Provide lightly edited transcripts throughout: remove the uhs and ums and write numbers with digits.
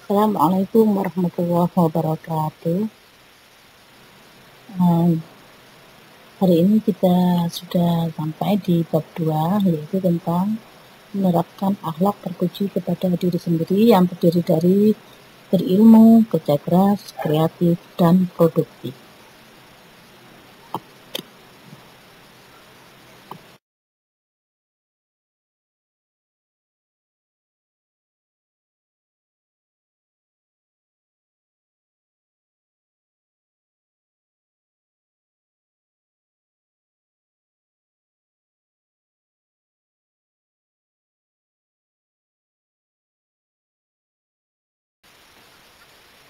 Assalamualaikum warahmatullahi wabarakatuh. Hari ini kita sudah sampai di bab 2, yaitu tentang menerapkan akhlak terpuji kepada diri sendiri yang terdiri dari berilmu, kerja keras, kreatif, dan produktif.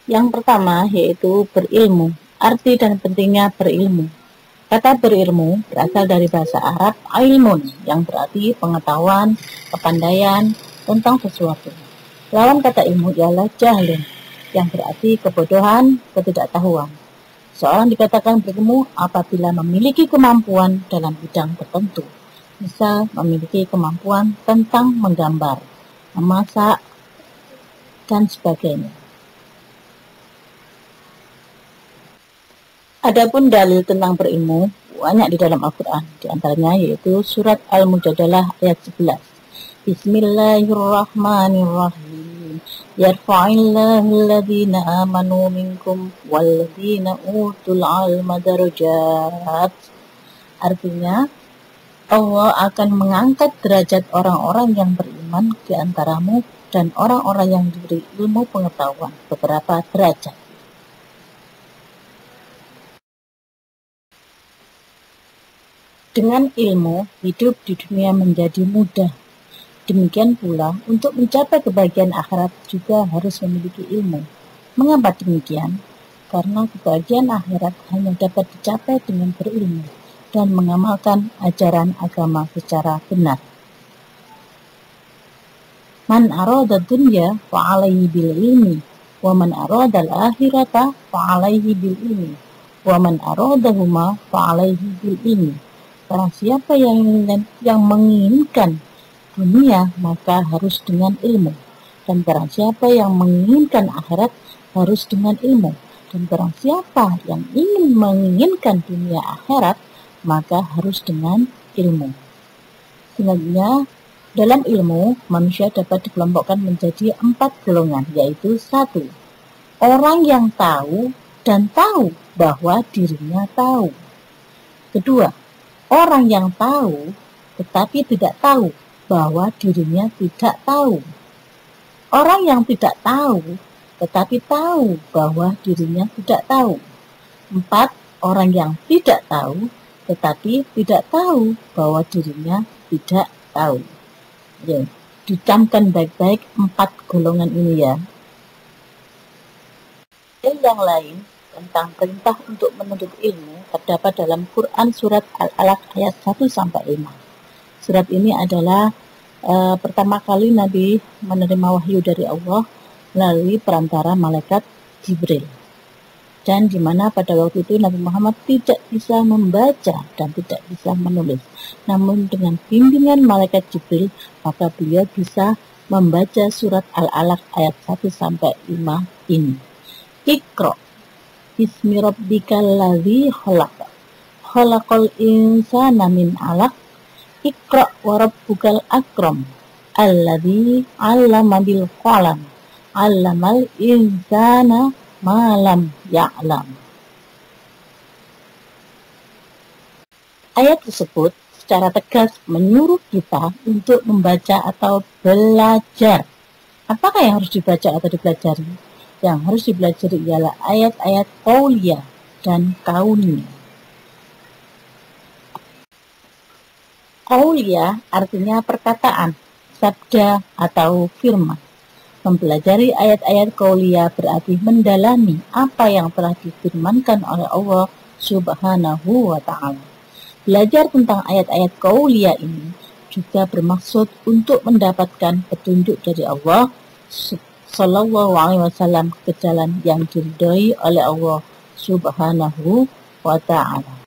Yang pertama yaitu berilmu. Arti dan pentingnya berilmu. Kata berilmu berasal dari bahasa Arab ilmun, yang berarti pengetahuan, kepandaian tentang sesuatu. Lawan kata ilmu ialah jahlun, yang berarti kebodohan, ketidaktahuan. Seorang dikatakan berilmu apabila memiliki kemampuan dalam bidang tertentu. Misal memiliki kemampuan tentang menggambar, memasak, dan sebagainya. Adapun dalil tentang berilmu banyak di dalam Al-Quran, di antaranya yaitu surat Al-Mujadalah ayat 11. Bismillahirrahmanirrahim. Yarfa'illahu alladhina amanu minkum walladhina utul ilma darajat. Artinya, Allah akan mengangkat derajat orang-orang yang beriman di antaramu dan orang-orang yang diberi ilmu pengetahuan beberapa derajat. Dengan ilmu, hidup di dunia menjadi mudah. Demikian pula, untuk mencapai kebahagiaan akhirat juga harus memiliki ilmu. Mengapa demikian? Karena kebahagiaan akhirat hanya dapat dicapai dengan berilmu dan mengamalkan ajaran agama secara benar. Man arada dunya fa'alaihi bil ilmi, wa man arada al-akhirata fa'alaihi bil ilmi, wa man aradahuma fa'alaihi bil ilmi. Barang siapa yang menginginkan dunia, maka harus dengan ilmu. Dan barang siapa yang menginginkan akhirat, harus dengan ilmu. Dan barang siapa yang ingin menginginkan dunia akhirat, maka harus dengan ilmu. Selanjutnya, dalam ilmu, manusia dapat dikelompokkan menjadi 4 golongan, yaitu 1. Orang yang tahu dan tahu bahwa dirinya tahu. Kedua, orang yang tahu tetapi tidak tahu bahwa dirinya tidak tahu. Orang yang tidak tahu tetapi tahu bahwa dirinya tidak tahu. 4. Orang yang tidak tahu tetapi tidak tahu bahwa dirinya tidak tahu. Ya, dicamkan baik-baik 4 golongan ini ya. Yang lain tentang perintah untuk menuntut ilmu terdapat dalam Quran surat Al-Alaq ayat 1-5. Surat ini adalah pertama kali Nabi menerima wahyu dari Allah melalui perantara malaikat Jibril. Dan di mana pada waktu itu Nabi Muhammad tidak bisa membaca dan tidak bisa menulis. Namun dengan bimbingan malaikat Jibril, maka beliau bisa membaca surat Al-Alaq ayat 1-5 ini. Iqra Bismi rabbikal ladzi khalaq. Khalaqal insana min 'alaq. Iqra wa rabbukal akram. Alladzi 'allama bil qalam. 'Allamal insana ma lam ya'lam. Ayat tersebut secara tegas menyuruh kita untuk membaca atau belajar. Apakah yang harus dibaca atau dipelajari? Yang harus dipelajari ialah ayat-ayat qauliyah dan kauniyah. Qauliyah artinya perkataan, sabda atau firman. Mempelajari ayat-ayat qauliyah berarti mendalami apa yang telah difirmankan oleh Allah Subhanahu wa ta'ala. Belajar tentang ayat-ayat qauliyah ini juga bermaksud untuk mendapatkan petunjuk dari Allah Sallallahu alaihi wasallam ke jalan yang diridhoi oleh Allah Subhanahu wa ta'ala.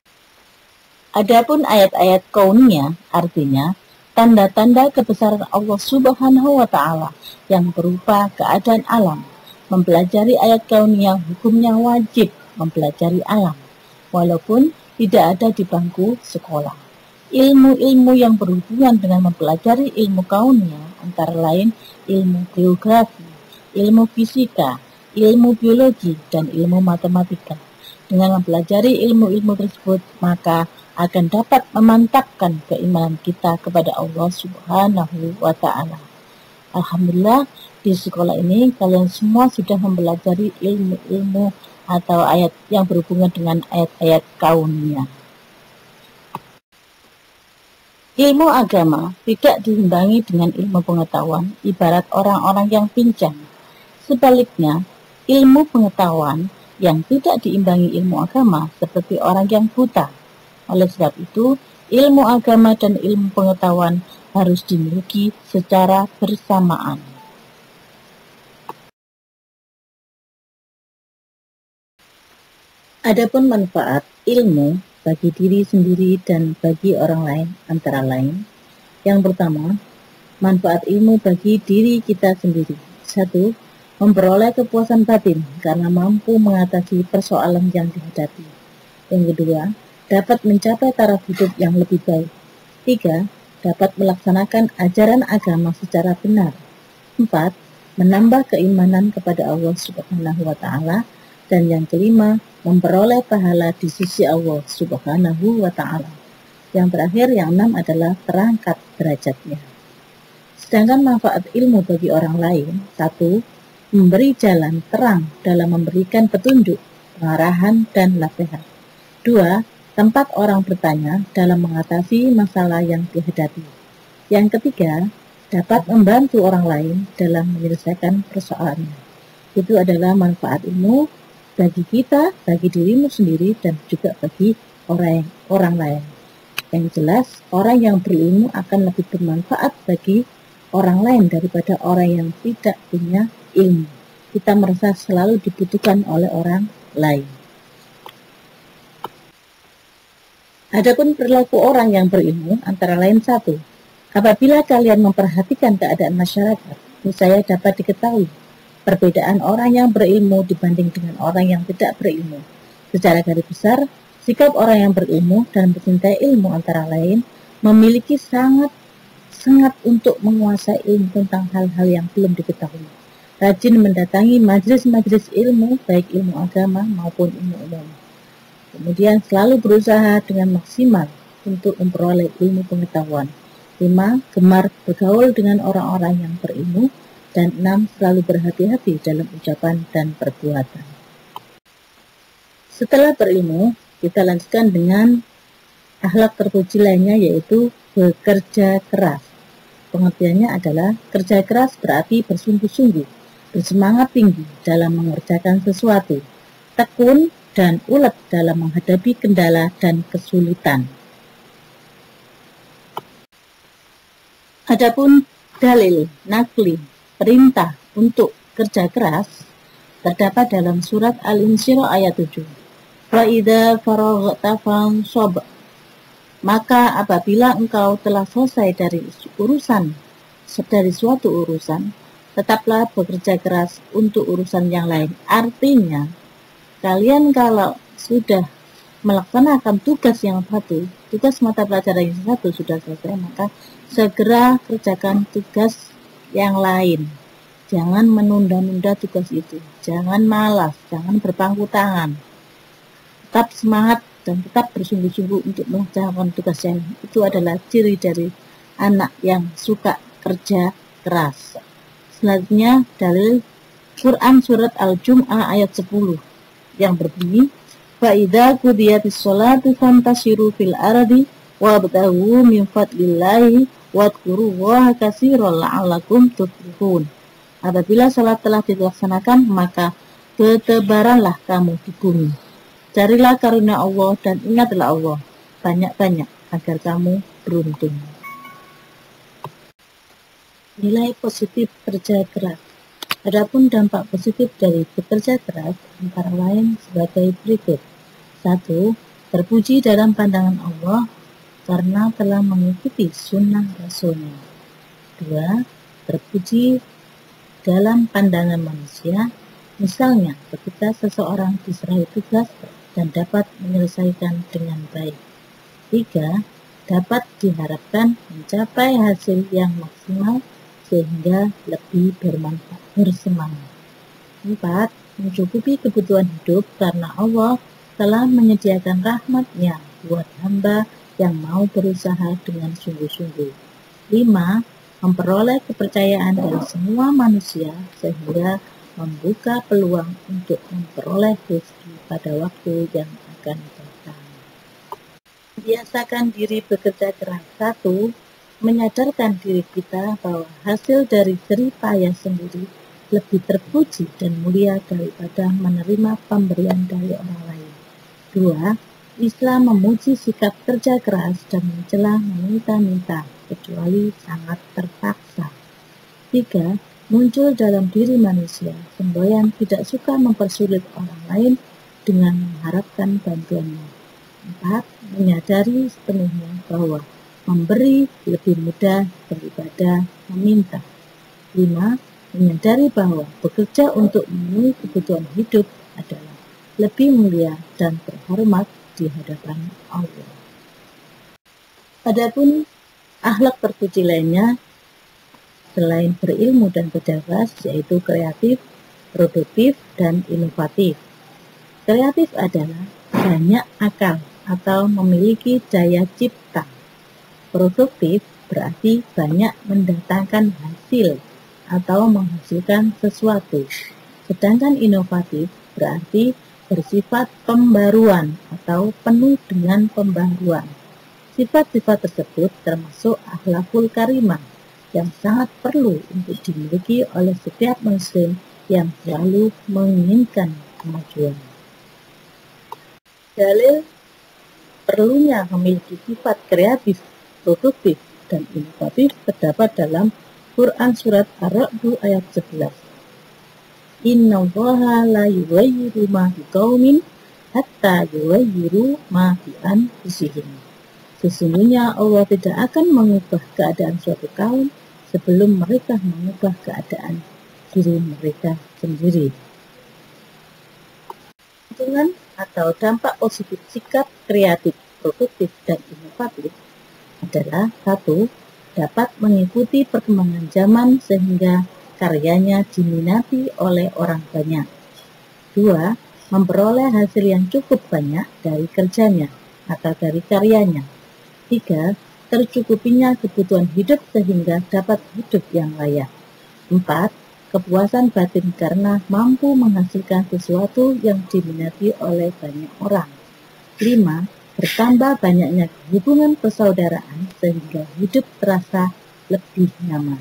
Adapun ayat-ayat kauniyah artinya tanda-tanda kebesaran Allah Subhanahu wa ta'ala yang berupa keadaan alam, mempelajari ayat kauniyah hukumnya wajib mempelajari alam, walaupun tidak ada di bangku sekolah. Ilmu-ilmu yang berhubungan dengan mempelajari ilmu kauniyah antara lain ilmu geografi, ilmu fisika, ilmu biologi, dan ilmu matematika. Dengan mempelajari ilmu-ilmu tersebut, maka akan dapat memantapkan keimanan kita kepada Allah Subhanahu wa Ta'ala. Alhamdulillah, di sekolah ini kalian semua sudah mempelajari ilmu-ilmu atau ayat yang berhubungan dengan ayat-ayat kauniyah. Ilmu agama tidak diimbangi dengan ilmu pengetahuan, ibarat orang-orang yang pincang. Sebaliknya, ilmu pengetahuan yang tidak diimbangi ilmu agama seperti orang yang buta. Oleh sebab itu, ilmu agama dan ilmu pengetahuan harus dimiliki secara bersamaan. Adapun manfaat ilmu bagi diri sendiri dan bagi orang lain antara lain. Yang pertama, manfaat ilmu bagi diri kita sendiri. 1. Memperoleh kepuasan batin karena mampu mengatasi persoalan yang dihadapi. Yang kedua, dapat mencapai taraf hidup yang lebih baik. 3. Dapat melaksanakan ajaran agama secara benar. 4. Menambah keimanan kepada Allah Subhanahu wa Ta'ala. Dan yang kelima, memperoleh pahala di sisi Allah Subhanahu wa Ta'ala. Yang terakhir, yang 6 adalah terangkat derajatnya. Sedangkan manfaat ilmu bagi orang lain, 1. Memberi jalan terang dalam memberikan petunjuk, pengarahan, dan nasihat. 2. Tempat orang bertanya dalam mengatasi masalah yang dihadapi. Yang ketiga, dapat membantu orang lain dalam menyelesaikan persoalannya. Itu adalah manfaat ilmu bagi kita, bagi dirimu sendiri, dan juga bagi orang lain. Yang jelas, orang yang berilmu akan lebih bermanfaat bagi orang lain daripada orang yang tidak punya ilmu. Kita merasa selalu dibutuhkan oleh orang lain. Adapun perilaku orang yang berilmu antara lain 1. Apabila kalian memperhatikan keadaan masyarakat, niscaya dapat diketahui perbedaan orang yang berilmu dibanding dengan orang yang tidak berilmu. Secara garis besar, sikap orang yang berilmu dan mencintai ilmu antara lain memiliki sangat untuk menguasai ilmu tentang hal-hal yang belum diketahui. Rajin mendatangi majelis-majelis ilmu, baik ilmu agama maupun ilmu umum. Kemudian selalu berusaha dengan maksimal untuk memperoleh ilmu pengetahuan. 5. Gemar bergaul dengan orang-orang yang berilmu. Dan 6. Selalu berhati-hati dalam ucapan dan perbuatan. Setelah berilmu, kita lanjutkan dengan akhlak terpuji lainnya, yaitu bekerja keras. Pengertiannya adalah kerja keras berarti bersungguh-sungguh, bersemangat tinggi dalam mengerjakan sesuatu, tekun dan ulet dalam menghadapi kendala dan kesulitan. Adapun dalil, nakli, perintah untuk kerja keras terdapat dalam surat Al-Insyirah ayat 7. Wa idza faraghta fansab. Maka apabila engkau telah selesai dari suatu urusan, tetaplah bekerja keras untuk urusan yang lain. Artinya, kalian kalau sudah melaksanakan tugas yang satu, tugas mata pelajaran yang satu sudah selesai, maka segera kerjakan tugas yang lain. Jangan menunda-nunda tugas itu. Jangan malas, jangan berpangku tangan. Tetap semangat dan tetap bersungguh-sungguh untuk mengerjakan tugas yang itu adalah ciri dari anak yang suka kerja keras. Selanjutnya dalil Quran surat Al-Jum'ah ayat 10 yang berbunyi, fa idza qudiyatis sholatu fantashiru fil ardi wabtaghu min fadlillahi wadhkurullaha katsiran la'allakum tuflihun. Apabila salat telah dilaksanakan, maka bertebaranlah kamu di bumi. Carilah karunia Allah dan ingatlah Allah banyak-banyak agar kamu beruntung. Nilai positif kerja keras. Adapun dampak positif dari bekerja keras antara lain sebagai berikut. 1. Terpuji dalam pandangan Allah karena telah mengikuti sunnah Rasulnya. 2. Terpuji dalam pandangan manusia Misalnya, ketika seseorang diserai tugas dan dapat menyelesaikan dengan baik. 3. Dapat diharapkan mencapai hasil yang maksimal sehingga lebih bersemangat. 4. Mencukupi kebutuhan hidup karena Allah telah menyediakan rahmat-Nya buat hamba yang mau berusaha dengan sungguh-sungguh. 5. Memperoleh kepercayaan dari semua manusia sehingga membuka peluang untuk memperoleh rezeki pada waktu yang akan datang. Biasakan diri bekerja keras. 1. Menyadarkan diri kita bahwa hasil dari jerih payah sendiri lebih terpuji dan mulia daripada menerima pemberian dari orang lain. 2. Islam memuji sikap kerja keras dan mencela meminta-minta kecuali sangat terpaksa. 3. Muncul dalam diri manusia semboyan tidak suka mempersulit orang lain dengan mengharapkan bantuannya. 4. Menyadari sepenuhnya bahwa memberi lebih mudah daripada meminta. 5. Menyadari bahwa bekerja untuk memenuhi kebutuhan hidup adalah lebih mulia dan terhormat di hadapan Allah. Adapun akhlak terpuji lainnya selain berilmu dan cerdas, yaitu kreatif, produktif, dan inovatif. Kreatif adalah banyak akal atau memiliki daya cipta. Produktif berarti banyak mendatangkan hasil atau menghasilkan sesuatu. Sedangkan inovatif berarti bersifat pembaruan atau penuh dengan pembaruan. Sifat-sifat tersebut termasuk akhlakul karimah yang sangat perlu untuk dimiliki oleh setiap muslim yang selalu menginginkan kemajuan. Dalil perlunya memiliki sifat kreatif, produktif, dan inovatif terdapat dalam Quran Surat Ar-Ra'd ayat 11. Innallaha la yughayyiru ma biqaumin hatta yughayyiru ma bi anfusihim. Sesungguhnya Allah tidak akan mengubah keadaan suatu kaum sebelum mereka mengubah keadaan diri mereka sendiri. Keuntungan atau dampak positif sikap kreatif, produktif, dan inovatif adalah 1. Dapat mengikuti perkembangan zaman sehingga karyanya diminati oleh orang banyak. 2. Memperoleh hasil yang cukup banyak dari kerjanya atau dari karyanya. 3. Tercukupinya kebutuhan hidup sehingga dapat hidup yang layak. 4. Kepuasan batin karena mampu menghasilkan sesuatu yang diminati oleh banyak orang. 5. Bertambah banyaknya hubungan persaudaraan sehingga hidup terasa lebih nyaman.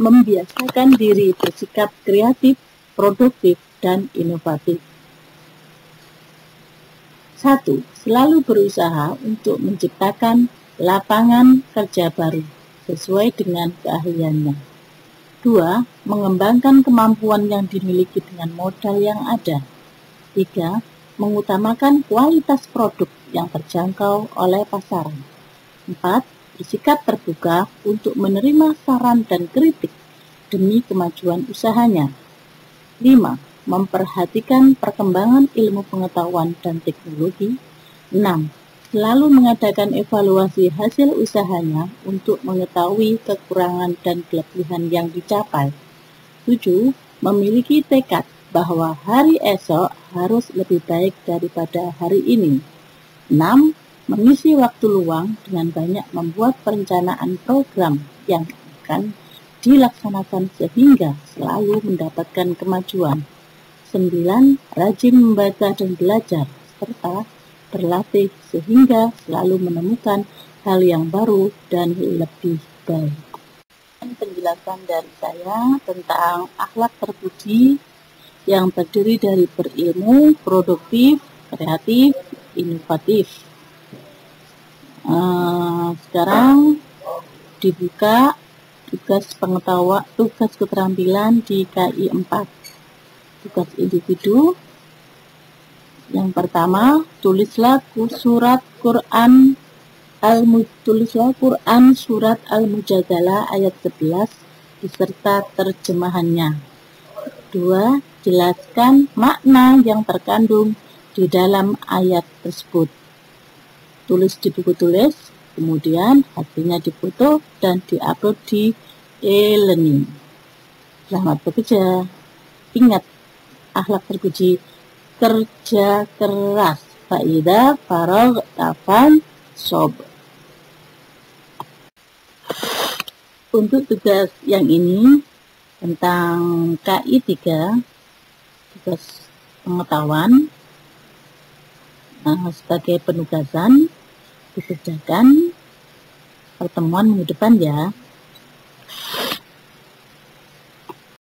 Membiasakan diri bersikap kreatif, produktif, dan inovatif. 1. Selalu berusaha untuk menciptakan lapangan kerja baru sesuai dengan keahliannya. 2. Mengembangkan kemampuan yang dimiliki dengan modal yang ada. 3. Mengutamakan kualitas produk yang terjangkau oleh pasaran. 4. Bersikap terbuka untuk menerima saran dan kritik demi kemajuan usahanya. 5. Memperhatikan perkembangan ilmu pengetahuan dan teknologi. 6. Selalu mengadakan evaluasi hasil usahanya untuk mengetahui kekurangan dan kelebihan yang dicapai. 7. Memiliki tekad bahwa hari esok harus lebih baik daripada hari ini. 6. Mengisi waktu luang dengan banyak membuat perencanaan program yang akan dilaksanakan sehingga selalu mendapatkan kemajuan. 9. Rajin membaca dan belajar, serta berlatih sehingga selalu menemukan hal yang baru dan lebih baik. Penjelasan dari saya tentang akhlak terpuji yang terdiri dari berilmu, produktif, kreatif, inovatif. Sekarang dibuka tugas keterampilan di KI 4. Tugas individu. Yang pertama, tulislah Quran surat Al-Mujadalah ayat 11 beserta terjemahannya. 2. Jelaskan makna yang terkandung di dalam ayat tersebut. Tulis di buku tulis, kemudian hasilnya difoto dan diupload di e-learning. Selamat bekerja. Ingat, akhlak terpuji, kerja keras. Faida faragh tafan sob. Untuk tugas yang ini tentang KI 3, tugas pengetahuan, sebagai penugasan dikerjakan pertemuan minggu depan ya.